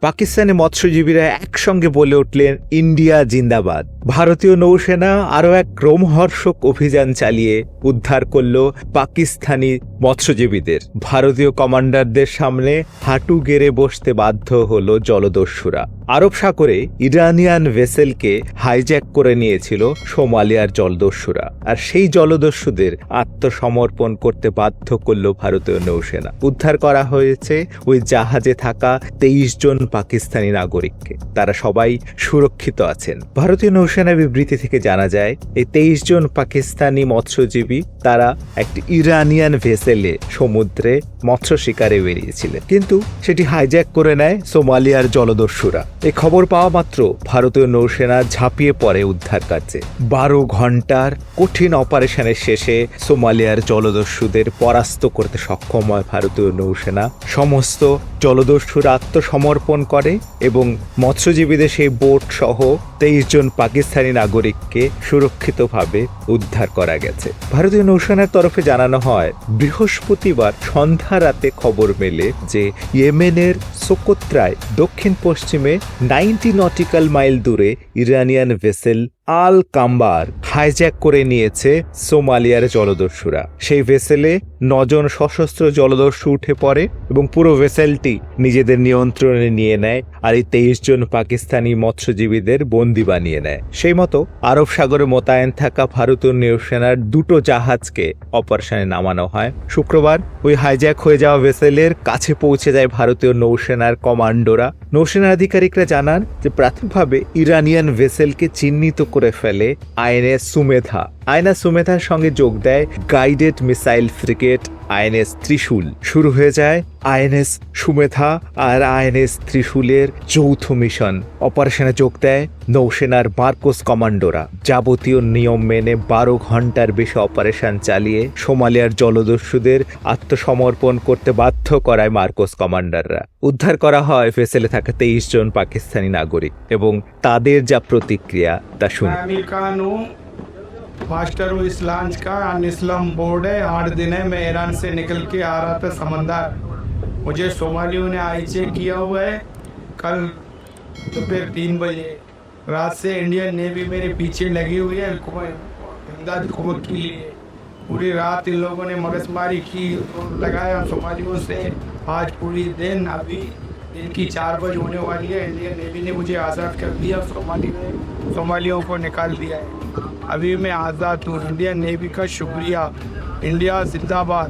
পাকিস্তানি মৎস্যজীবীরা একসঙ্গে বলে উঠলেন ইন্ডিয়া জিন্দাবাদ। ভারতীয় নৌসেনা আরও এক রোমহর্ষক অভিযান চালিয়ে উদ্ধার করল পাকিস্তানি মৎস্যজীবীদের। ভারতীয় কমান্ডারদের সামনে হাঁটু গেড়ে বসতে বাধ্য হল জলদস্যুরা। আরব সাগরে ইরানিয়ান ভেসেলকে হাইজ্যাক করে নিয়েছিল সোমালিয়ার জলদস্যুরা, আর সেই জলদস্যুদের আত্মসমর্পণ করতে বাধ্য করল ভারতীয় নৌসেনা। উদ্ধার করা হয়েছে ওই জাহাজে থাকা 23 জন পাকিস্তানি নাগরিককে। তারা সবাই সুরক্ষিত আছেন। ভারতীয় নৌসেনা বিবৃতি থেকে জানা যায় এই 23 জন পাকিস্তানি মৎস্যজীবী তারা একটি ইরানিয়ান ভেসেলে সমুদ্রে মৎস্য শিকারে বেরিয়েছিলেন, কিন্তু সেটি হাইজ্যাক করে নেয় সোমালিয়ার জলদস্যুরা। এই খবর পাওয়া মাত্র ভারতীয় নৌসেনা ঝাঁপিয়ে পড়ে উদ্ধার কার্যে। 12 ঘন্টার কঠিন অপারেশনের শেষে সোমালিয়ার জলদস্যুদের পরাস্ত করতে সক্ষম হয় ভারতীয় নৌসেনা। সমস্ত জলদস্যুরা আত্মসমর্পণ করে এবং মৎস্যজীবীদের সেই বোট সহ 23 জন পাকিস্তানি নাগরিককে সুরক্ষিতভাবে উদ্ধার করা গেছে। ভারতীয় নৌসেনার তরফে জানানো হয়, বৃহস্পতিবার সন্ধ্যা রাতে খবর মেলে যে ইয়েমেনের সোকোত্রায় দক্ষিণ পশ্চিমে 90 নটিক্যাল মাইল দূরে ইরানিয়ান ভেসেল আল কাম্বার হাইজ্যাক করে নিয়েছে সোমালিয়ার জলদস্যুরা। সেই ভেসেলে 9 জন সশস্ত্র জলদস্যু উঠে পড়ে এবং পুরো ভেসেলটি নিজেদের নিয়ন্ত্রণে নিয়ে নেয়, আর এই 23 জন পাকিস্তানি মৎস্যজীবীদের বন্দী বানিয়ে নেয়। সেই মতো আরব সাগরে মোতায়েন থাকা ভারতীয় নৌসেনার 2টো জাহাজকে অপারেশনে নামানো হয়। শুক্রবার ওই হাইজ্যাক হয়ে যাওয়া ভেসেলের কাছে পৌঁছে যায় ভারতীয় নৌসেনার কমান্ডোরা। নৌসেনা আধিকারিকরা জানান যে প্রাথমিকভাবে ইরানিয়ান ভেসেলকে চিহ্নিত করে ফেলে আইএনএস সুমেধা। আইএনএস সুমেধার সঙ্গে যোগ দেয় গাইডেড মিসাইল ফ্রিগেট আইএনএস ত্রিশূল। শুরু হয়ে যায় আইএনএস সুমেধা আর আইএনএস ত্রিশূলের যৌথ মিশন। অপারেশনে যোগ দেয় নৌসেনার মার্কোস কমান্ডোরা। যাবতীয় নিয়ম মেনে 12 ঘন্টার বেশি অপারেশন চালিয়ে সোমালিয়ার জলদস্যুদের আত্মসমর্পণ করতে বাধ্য করায় মার্কোস কমান্ডাররা। উদ্ধার করা হয় ভেসেলে থাকা 23 জন পাকিস্তানি নাগরিক এবং তাদের যা প্রতিক্রিয়া তা শুনে। फास्टर इस लॉन्च का अनइस्लाम बोर्ड है। 8 दिन है, मैं ईरान से निकल के आ रहा था समंदर। मुझे सोमालियों ने आई चेक किया हुआ है। कल दोपहर 3 बजे रात से इंडियन नेवी मेरे पीछे लगी हुई है इमदाद हुकूमत के लिए। पूरी रात इन लोगों ने मगजमारी की, लगाया सोमालियों से। आज पूरी दिन अभी दिन की 4 बजे होने वाली है। इंडियन नेवी ने मुझे आज़ाद कर दिया, सोमालियों को निकाल दिया है। अभी मैं आज़ाद हूँ। इंडियन नेवी का शुक्रिया। इंडिया जिंदाबाद।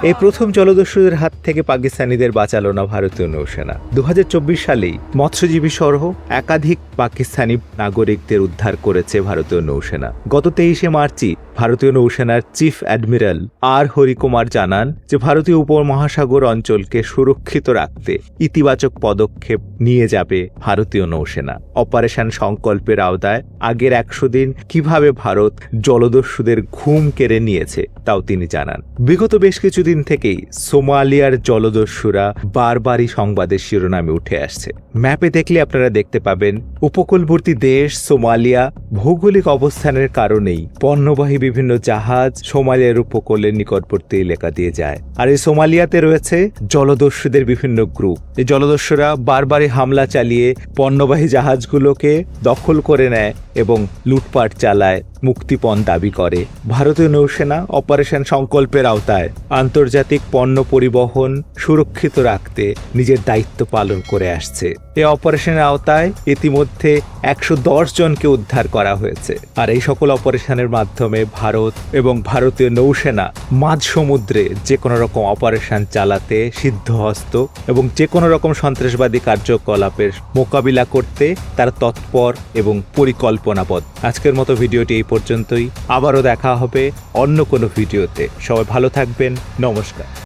এই প্রথম জলদস্যুদের হাত থেকে পাকিস্তানিদের বাঁচালো না ভারতীয় নৌসেনা। 2024 সালেই মৎস্যজীবী সহ একাধিক পাকিস্তানি নাগরিকদের উদ্ধার করেছে ভারতীয় নৌসেনা। গত 23শে মার্চই ভারতীয় নৌসেনার চিফ অ্যাডমিরাল আর হরিকুমার জানান যে ভারতীয় উপমহাসাগর অঞ্চলকে সুরক্ষিত রাখতে ইতিবাচক পদক্ষেপ নিয়ে যাবে ভারতীয় নৌসেনা। অপারেশন সংকল্পের আওতায় আগের 100 দিন কিভাবে ভারত জলদস্যুদের ঘুম কেড়ে নিয়েছে তাও তিনি জানান। বিগত বেশ কিছুদিন থেকেই সোমালিয়ার জলদস্যুরা বারবারই সংবাদের শিরোনামে উঠে আসছে। ম্যাপে দেখলে আপনারা দেখতে পাবেন উপকূলবর্তী দেশ সোমালিয়া ভৌগোলিক অবস্থানের কারণেই পণ্যবাহী বিভিন্ন জাহাজ সোমালিয়ার উপকূলের নিকটবর্তী এলাকা দিয়ে যায়। আর এই সোমালিয়াতে রয়েছে জলদস্যুদের বিভিন্ন গ্রুপ। এই জলদস্যুরা বারবারই হামলা চালিয়ে পণ্যবাহী জাহাজগুলোকে দখল করে নেয় এবং লুটপাট চালায়, মুক্তিপণ দাবি করে। ভারতীয় নৌসেনা অপারেশন সংকল্পের আওতায় আন্তর্জাতিক পণ্য পরিবহন সুরক্ষিত রাখতে নিজের দায়িত্ব পালন করে আসছে। এই অপারেশনের আওতায় ইতিমধ্যে 110 জনকে উদ্ধার করা হয়েছে। আর এই সকল অপারেশনের মাধ্যমে ভারত এবং ভারতীয় নৌসেনা মাঝ সমুদ্রে যে কোনো রকম অপারেশন চালাতে সিদ্ধহস্ত এবং যে কোনো রকম সন্ত্রাসবাদী কার্যকলাপের মোকাবিলা করতে তারা তৎপর এবং পরিকল্পনাবদ্ধ। আজকের মতো ভিডিওটি এই পর্যন্তই। আবারও দেখা হবে অন্য কোনো ভিডিওতে। সবাই ভালো থাকবেন। নমস্কার।